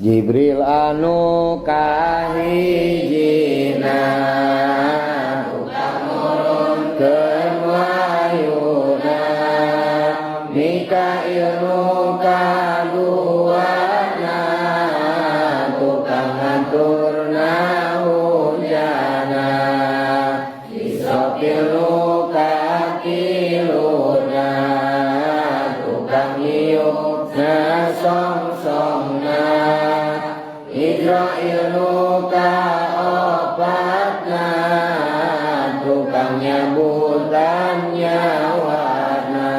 Jibril anu kahijina tukang nurunkeun wayuna, Mikail nu kaduana tukang ngaturna hujana, Israfil nu katiluna tukang nyiupna song-songna, Israil nu kaopatna tukang nyabutan nyawana,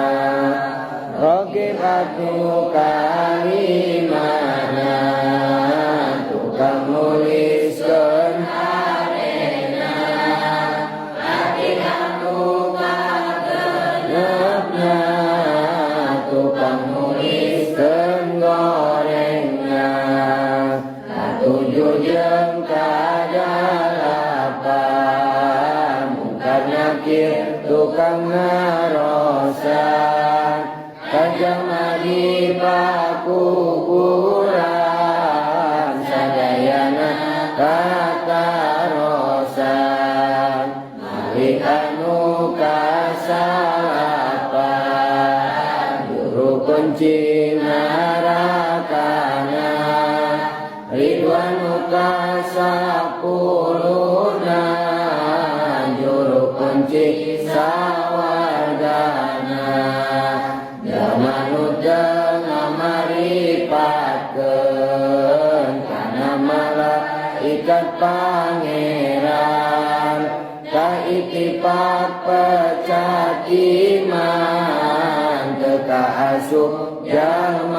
Raqib atu kalimana tukang nuliskeun harena, Atid anu kagenepna tukang nuliskeun gorengna, Katujuh jeung kadalapan mungkar nakir tukang ngarosan, Kajama di pakuburan sadayana kakarosan, Malik anu kasalapan juru kunci narakana, Ridwan nu kasapuluna juru kunci sawargana, Jamanu dengan maripatkeun kana malaikat pangeran, kaitipak pecat iman teu kaasup jalma